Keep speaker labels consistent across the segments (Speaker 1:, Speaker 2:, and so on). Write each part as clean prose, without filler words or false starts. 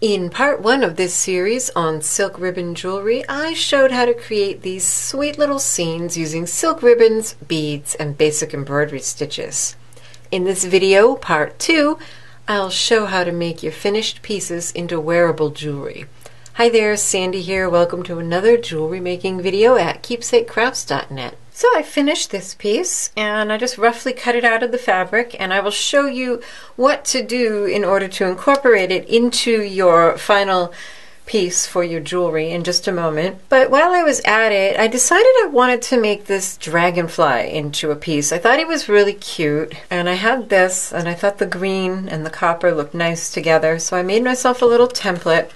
Speaker 1: In part one of this series on silk ribbon jewelry, I showed how to create these sweet little scenes using silk ribbons, beads, and basic embroidery stitches. In this video, part two, I'll show how to make your finished pieces into wearable jewelry. Hi there, Sandy here. Welcome to another jewelry making video at keepsakecrafts.net. So I finished this piece and I just roughly cut it out of the fabric, and I will show you what to do in order to incorporate it into your final piece for your jewelry in just a moment. But while I was at it, I decided I wanted to make this dragonfly into a piece. I thought he was really cute, and I had this, and I thought the green and the copper looked nice together, so I made myself a little template.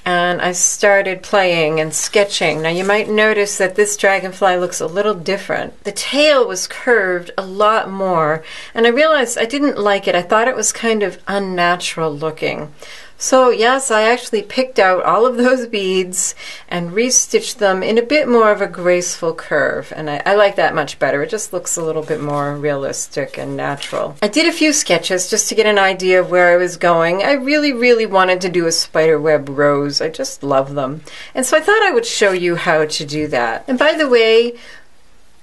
Speaker 1: And I started playing and sketching. Now you might notice that this dragonfly looks a little different. The tail was curved a lot more, and I realized I didn't like it. I thought it was kind of unnatural looking. So yes, I actually picked out all of those beads and restitched them in a bit more of a graceful curve, and I like that much better. It just looks a little bit more realistic and natural. I did a few sketches just to get an idea of where I was going. I really wanted to do a spiderweb rose. I just love them. And so I thought I would show you how to do that. And by the way,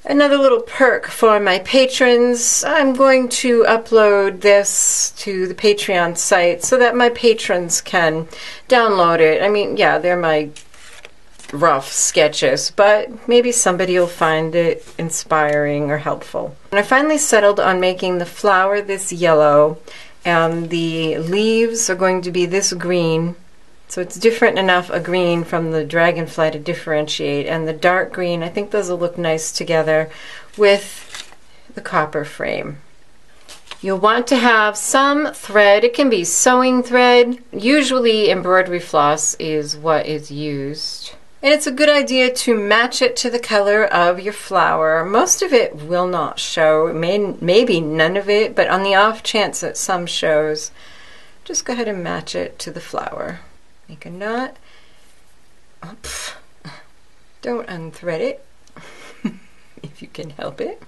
Speaker 1: another little perk for my patrons, I'm going to upload this to the Patreon site so that my patrons can download it. I mean, yeah, they're my rough sketches, but maybe somebody will find it inspiring or helpful. And I finally settled on making the flower this yellow, and the leaves are going to be this green. So it's different enough a green from the dragonfly to differentiate, and the dark green, I think those will look nice together with the copper frame. You'll want to have some thread. It can be sewing thread. Usually embroidery floss is what is used. And it's a good idea to match it to the color of your flower. Most of it will not show, maybe none of it, but on the off chance that some shows, just go ahead and match it to the flower. Make a knot. Oops. Don't unthread it if you can help it.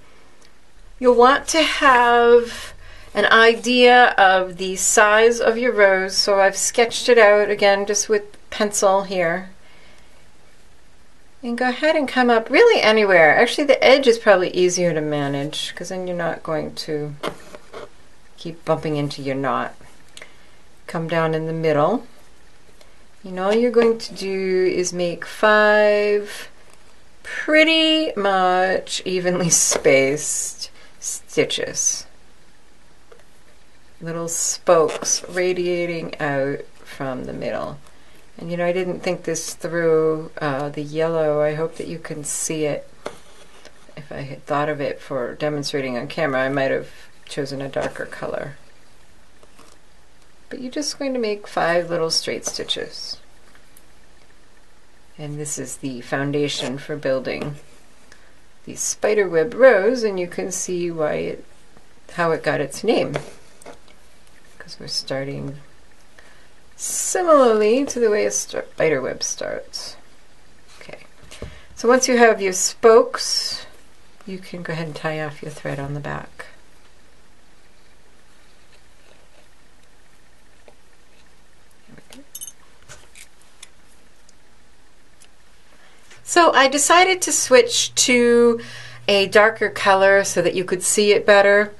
Speaker 1: You'll want to have an idea of the size of your rose, so I've sketched it out again just with pencil here. And go ahead and come up really anywhere. Actually, the edge is probably easier to manage because then you're not going to keep bumping into your knot. Come down in the middle. And all you're going to do is make 5 pretty much evenly spaced stitches. Little spokes radiating out from the middle. And I didn't think this through the yellow. I hope that you can see it. If I had thought of it for demonstrating on camera, I might have chosen a darker color. But you're just going to make 5 little straight stitches. And this is the foundation for building the spiderweb rose, and you can see how it got its name. Because we're starting similarly to the way a spiderweb starts. Okay, so once you have your spokes, you can go ahead and tie off your thread on the back. So I decided to switch to a darker color so that you could see it better.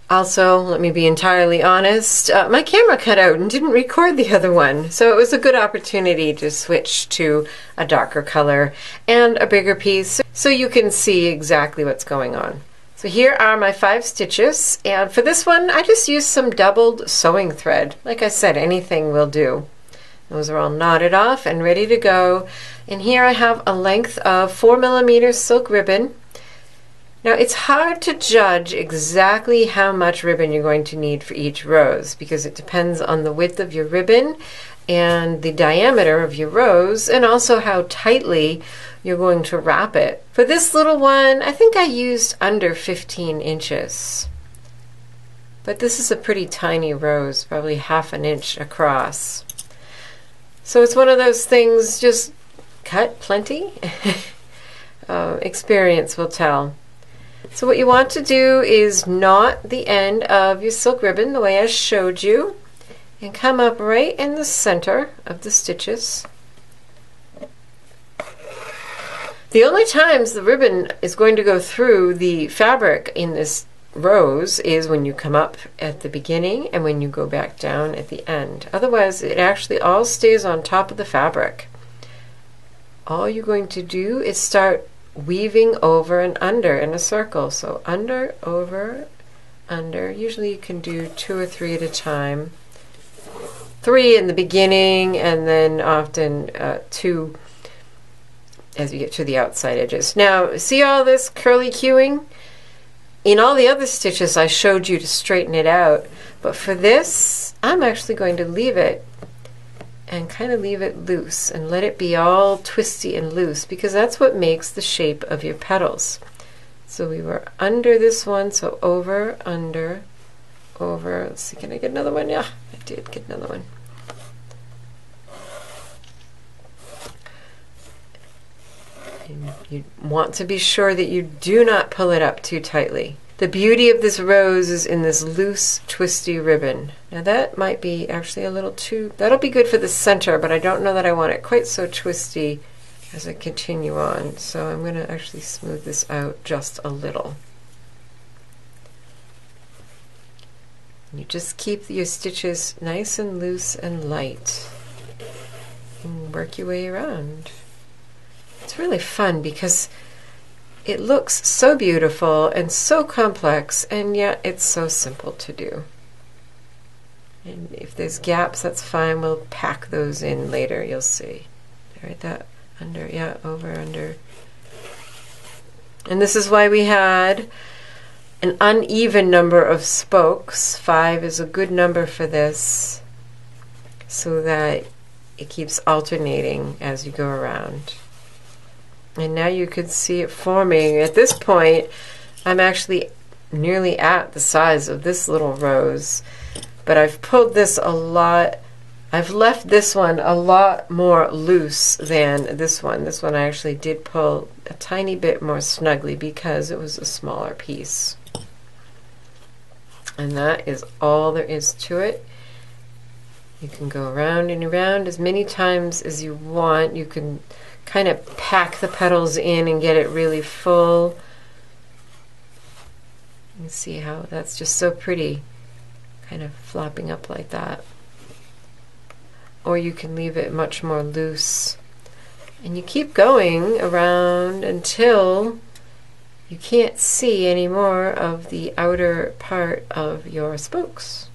Speaker 1: Also, let me be entirely honest, my camera cut out and didn't record the other one, so it was a good opportunity to switch to a darker color and a bigger piece so you can see exactly what's going on. So here are my 5 stitches, and for this one I just used some doubled sewing thread. Like I said, anything will do. Those are all knotted off and ready to go. And here I have a length of 4mm silk ribbon. Now it's hard to judge exactly how much ribbon you're going to need for each rose because it depends on the width of your ribbon and the diameter of your rose, and also how tightly you're going to wrap it. For this little one, I think I used under 15 inches. But this is a pretty tiny rose, probably ½ an inch across. So it's one of those things, just cut plenty. Experience will tell. So what you want to do is knot the end of your silk ribbon the way I showed you, and come up right in the center of the stitches. The only times the ribbon is going to go through the fabric in this rows is when you come up at the beginning and when you go back down at the end. Otherwise, it actually all stays on top of the fabric. All you're going to do is start weaving over and under in a circle. So under, over, under. Usually you can do 2 or 3 at a time. 3 in the beginning, and then often 2 as you get to the outside edges. Now, see all this curly queuing? In all the other stitches I showed you to straighten it out, but for this I'm actually going to leave it and kind of leave it loose and let it be all twisty and loose, because that's what makes the shape of your petals. So we were under this one, so over, under, over. Let's see, can I get another one? Yeah, I did get another one. You want to be sure that you do not pull it up too tightly. The beauty of this rose is in this loose, twisty ribbon. Now that might be actually a little too, that'll be good for the center, but I don't know that I want it quite so twisty as I continue on. So I'm going to actually smooth this out just a little. You just keep your stitches nice and loose and light and work your way around. It's really fun because it looks so beautiful and so complex, and yet it's so simple to do. And if there's gaps, that's fine. We'll pack those in later, you'll see. Right, that under, yeah, over, under. And this is why we had an uneven number of spokes. 5 is a good number for this, so that it keeps alternating as you go around. And now you can see it forming. At this point, I'm actually nearly at the size of this little rose, but I've pulled this a lot. I've left this one a lot more loose than this one. This one I actually did pull a tiny bit more snugly because it was a smaller piece. And that is all there is to it. You can go around and around as many times as you want. You can kind of pack the petals in and get it really full. You can see how that's just so pretty, kind of flopping up like that. Or you can leave it much more loose. And you keep going around until you can't see any more of the outer part of your spokes.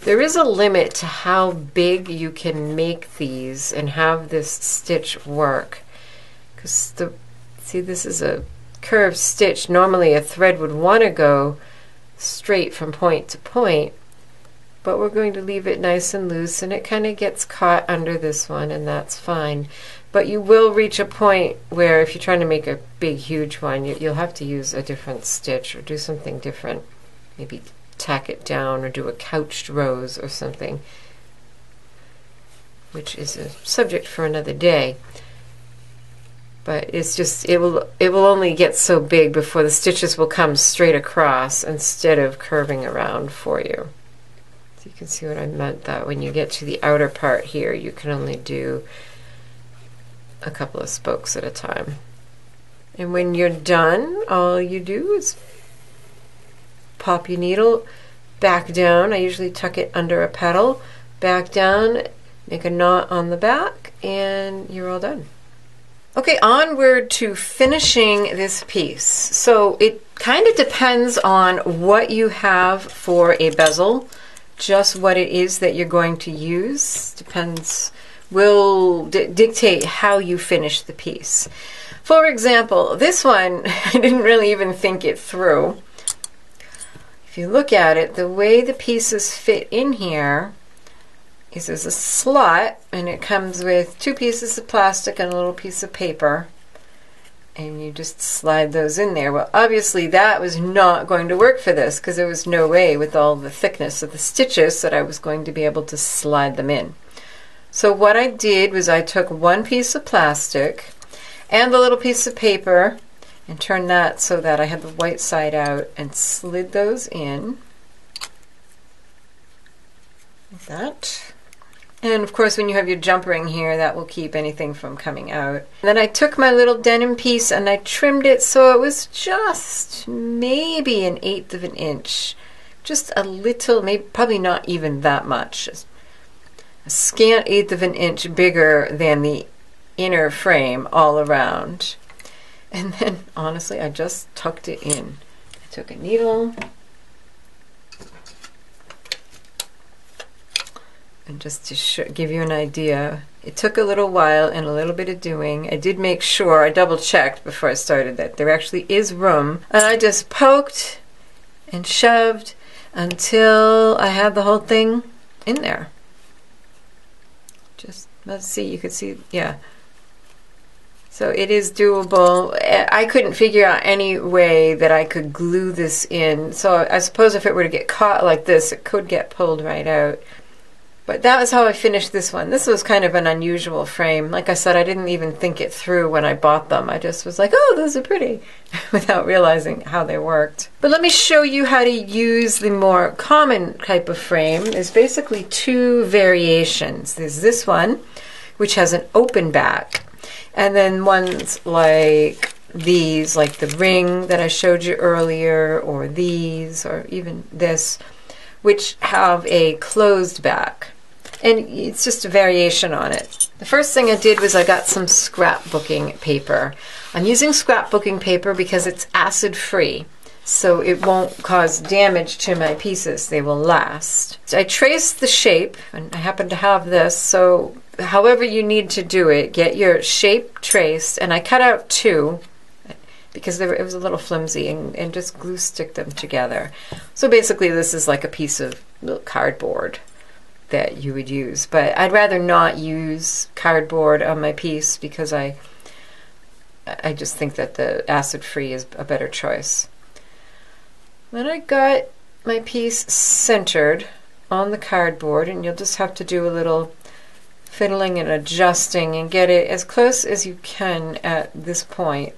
Speaker 1: There is a limit to how big you can make these and have this stitch work. Because see, this is a curved stitch. Normally a thread would want to go straight from point to point, but we're going to leave it nice and loose, and it kind of gets caught under this one, and that's fine. But you will reach a point where if you're trying to make a big, huge one, you'll have to use a different stitch or do something different. Maybe tack it down or do a couched rose or something, which is a subject for another day. But it's just, it will only get so big before the stitches will come straight across instead of curving around for you. So you can see what I meant, that when you get to the outer part here, you can only do a couple of spokes at a time. And when you're done, all you do is pop your needle back down. I usually tuck it under a petal, back down, make a knot on the back, and you're all done. Okay, onward to finishing this piece. So it kind of depends on what you have for a bezel, just what it is that you're going to use. Depends, will dictate how you finish the piece. For example, this one, I didn't really even think it through. If you look at it, the way the pieces fit in here is there's a slot, and it comes with 2 pieces of plastic and a little piece of paper, and you just slide those in there. Well, obviously that was not going to work for this because there was no way with all the thickness of the stitches that I was going to be able to slide them in. So what I did was I took 1 piece of plastic and the little piece of paper, and turned that so that I had the white side out and slid those in like that. And of course, when you have your jump ring here, that will keep anything from coming out. And then I took my little denim piece and I trimmed it so it was just maybe 1/8 of an inch. Just a little, maybe probably not even that much. A scant 1/8 of an inch bigger than the inner frame all around. And then, honestly, I just tucked it in. I took a needle and just to give you an idea, it took a little while and a little bit of doing. I did make sure, I double checked before I started that there actually is room. And I just poked and shoved until I had the whole thing in there. Just, let's see, you could see, yeah. So it is doable. I couldn't figure out any way that I could glue this in. So I suppose if it were to get caught like this, it could get pulled right out. But that was how I finished this one. This was kind of an unusual frame. Like I said, I didn't even think it through when I bought them. I just was like, oh, those are pretty, without realizing how they worked. But let me show you how to use the more common type of frame. There's basically 2 variations. There's this one, which has an open back. And then ones like these, like the ring that I showed you earlier, or these, or even this, which have a closed back. And it's just a variation on it. The first thing I did was I got some scrapbooking paper. I'm using scrapbooking paper because it's acid-free, so it won't cause damage to my pieces. They will last. So I traced the shape, and I happen to have this, so however you need to do it, get your shape traced, and I cut out 2 because it was a little flimsy, and just glue stick them together. So basically this is like a piece of cardboard that you would use, but I'd rather not use cardboard on my piece because I just think that the acid-free is a better choice. Then I got my piece centered on the cardboard, and you'll just have to do a little fiddling and adjusting and get it as close as you can at this point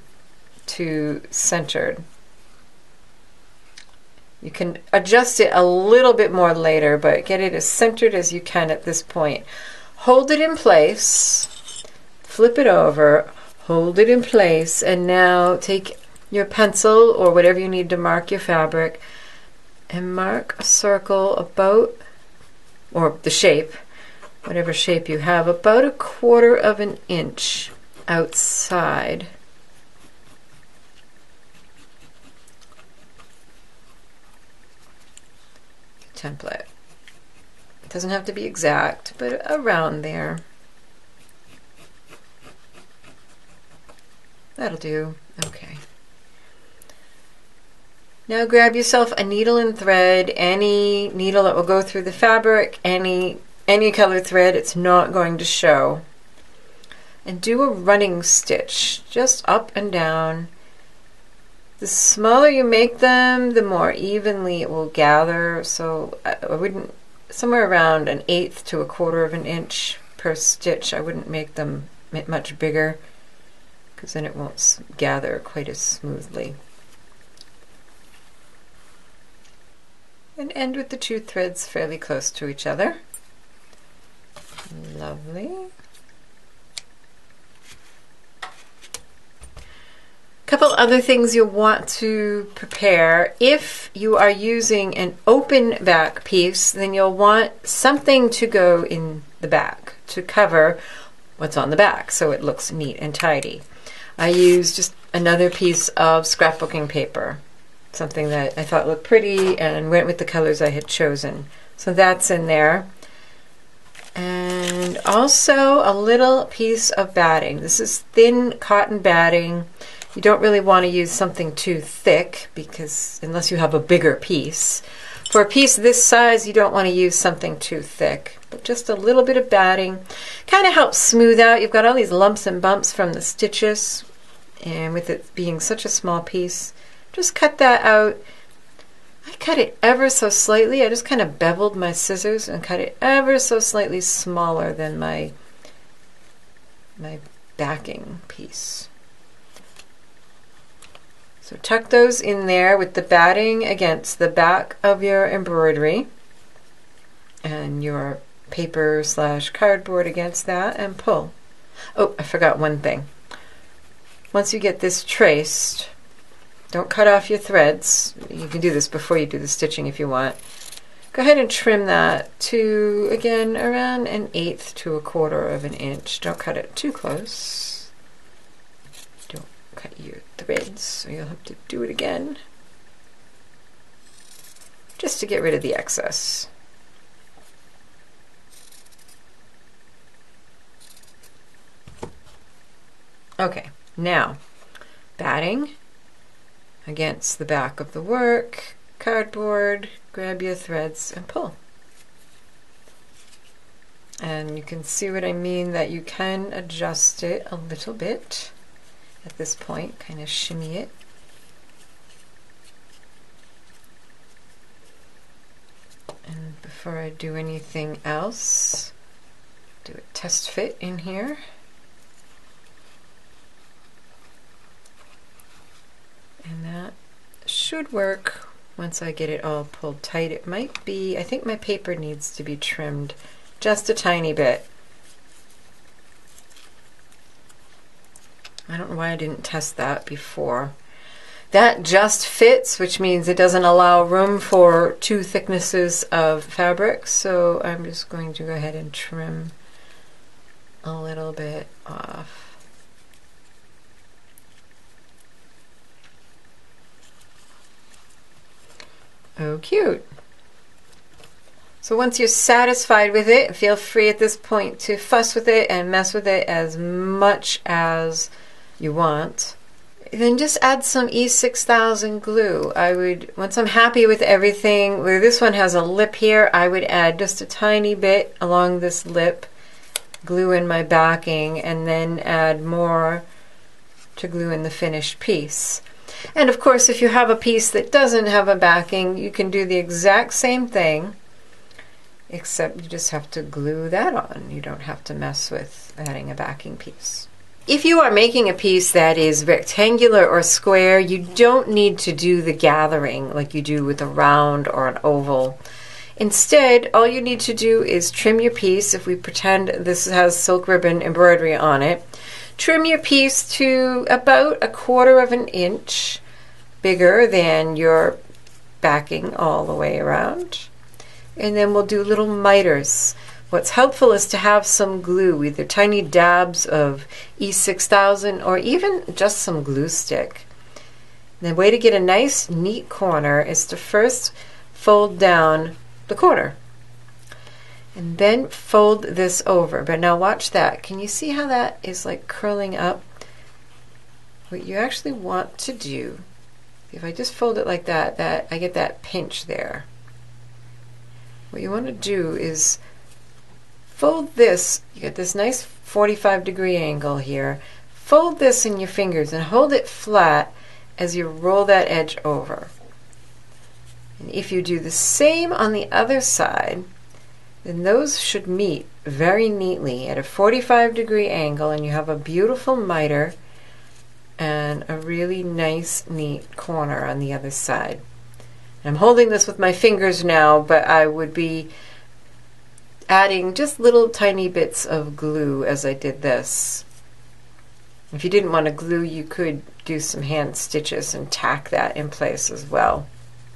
Speaker 1: to centered. You can adjust it a little bit more later, but get it as centered as you can at this point. Hold it in place, flip it over, hold it in place, and now take your pencil or whatever you need to mark your fabric and mark a circle about, or the shape, whatever shape you have, about 1/4 of an inch outside template. It doesn't have to be exact, but around there. That'll do. Okay. Now grab yourself a needle and thread, any needle that will go through the fabric, any color thread, it's not going to show. And do a running stitch, just up and down. The smaller you make them, the more evenly it will gather. So I wouldn't, somewhere around 1/8 to 1/4 of an inch per stitch. I wouldn't make them much bigger because then it won't gather quite as smoothly. And end with the 2 threads fairly close to each other. Lovely. Couple other things you'll want to prepare. If you are using an open back piece, then you'll want something to go in the back to cover what's on the back so it looks neat and tidy. I used just another piece of scrapbooking paper, something that I thought looked pretty and went with the colors I had chosen. So that's in there. And also a little piece of batting. This is thin cotton batting. You don't really want to use something too thick because unless you have a bigger piece. For a piece this size, you don't want to use something too thick, but just a little bit of batting kind of helps smooth out. You've got all these lumps and bumps from the stitches, and with it being such a small piece, just cut that out. I cut it ever so slightly. I just kind of beveled my scissors and cut it ever so slightly smaller than my backing piece. So tuck those in there with the batting against the back of your embroidery and your paper / cardboard against that, and pull. Oh, I forgot one thing. Once you get this traced, don't cut off your threads. You can do this before you do the stitching if you want. Go ahead and trim that to, again, around 1/8 to 1/4 of an inch. Don't cut it too close. Don't cut your threads, so you'll have to do it again. Just to get rid of the excess. Okay, now batting against the back of the work, cardboard, grab your threads and pull. And you can see what I mean, that you can adjust it a little bit at this point, kind of shimmy it. And before I do anything else, do a test fit in here. And that should work once I get it all pulled tight. It might be, I think my paper needs to be trimmed just a tiny bit. I don't know why I didn't test that before. That just fits, which means it doesn't allow room for 2 thicknesses of fabric, so I'm just going to go ahead and trim a little bit off. Oh, cute. So once you're satisfied with it, feel free at this point to fuss with it and mess with it as much as you want. Then just add some E6000 glue. I would, once I'm happy with everything, where this one has a lip here, I would add just a tiny bit along this lip, glue in my backing, and then add more to glue in the finished piece. And of course, if you have a piece that doesn't have a backing, you can do the exact same thing, except you just have to glue that on. You don't have to mess with adding a backing piece. If you are making a piece that is rectangular or square, you don't need to do the gathering like you do with a round or an oval. Instead, all you need to do is trim your piece. If we pretend this has silk ribbon embroidery on it, trim your piece to about 1/4 of an inch bigger than your backing all the way around. And then we'll do little miters. What's helpful is to have some glue, either tiny dabs of E6000 or even just some glue stick. The way to get a nice neat corner is to first fold down the corner and then fold this over. But now watch that. Can you see how that is like curling up? What you actually want to do, if I just fold it like that, I get that pinch there. What you want to do is fold this. You get this nice 45-degree angle here. Fold this in your fingers and hold it flat as you roll that edge over. And if you do the same on the other side, then those should meet very neatly at a 45-degree angle, and you have a beautiful miter and a really nice, neat corner on the other side. I'm holding this with my fingers now, but I would be adding just little tiny bits of glue as I did this. If you didn't want to glue, you could do some hand stitches and tack that in place as well.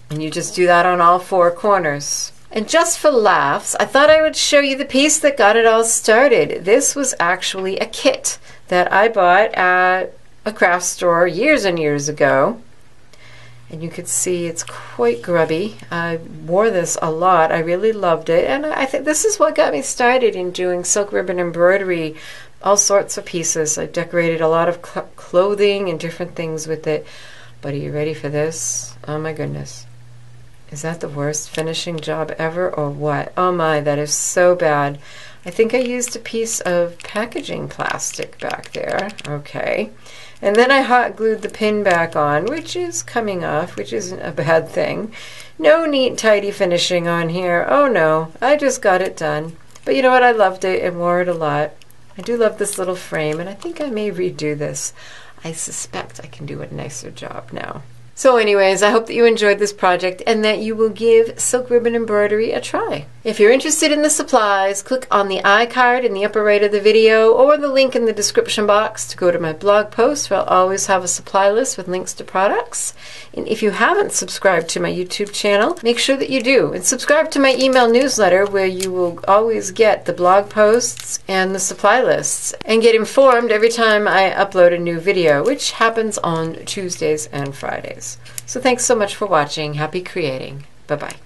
Speaker 1: And you just do that on all 4 corners. And just for laughs, I thought I would show you the piece that got it all started. This was actually a kit that I bought at a craft store years and years ago. And you could see it's quite grubby. I wore this a lot. I really loved it. And I think this is what got me started in doing silk ribbon embroidery, all sorts of pieces. I decorated a lot of clothing and different things with it. But are you ready for this? Oh my goodness. Is that the worst finishing job ever or what? Oh my, that is so bad. I think I used a piece of packaging plastic back there. Okay. And then I hot glued the pin back on, which is coming off, which isn't a bad thing. No neat, tidy finishing on here. Oh no, I just got it done. But you know what? I loved it and wore it a lot. I do love this little frame, and I think I may redo this. I suspect I can do a nicer job now. So anyways, I hope that you enjoyed this project and that you will give silk ribbon embroidery a try. If you're interested in the supplies, click on the iCard in the upper right of the video or the link in the description box to go to my blog post, where I'll always have a supply list with links to products. And if you haven't subscribed to my YouTube channel, make sure that you do. And subscribe to my email newsletter, where you will always get the blog posts and the supply lists and get informed every time I upload a new video, which happens on Tuesdays and Fridays. So thanks so much for watching. Happy creating. Bye-bye.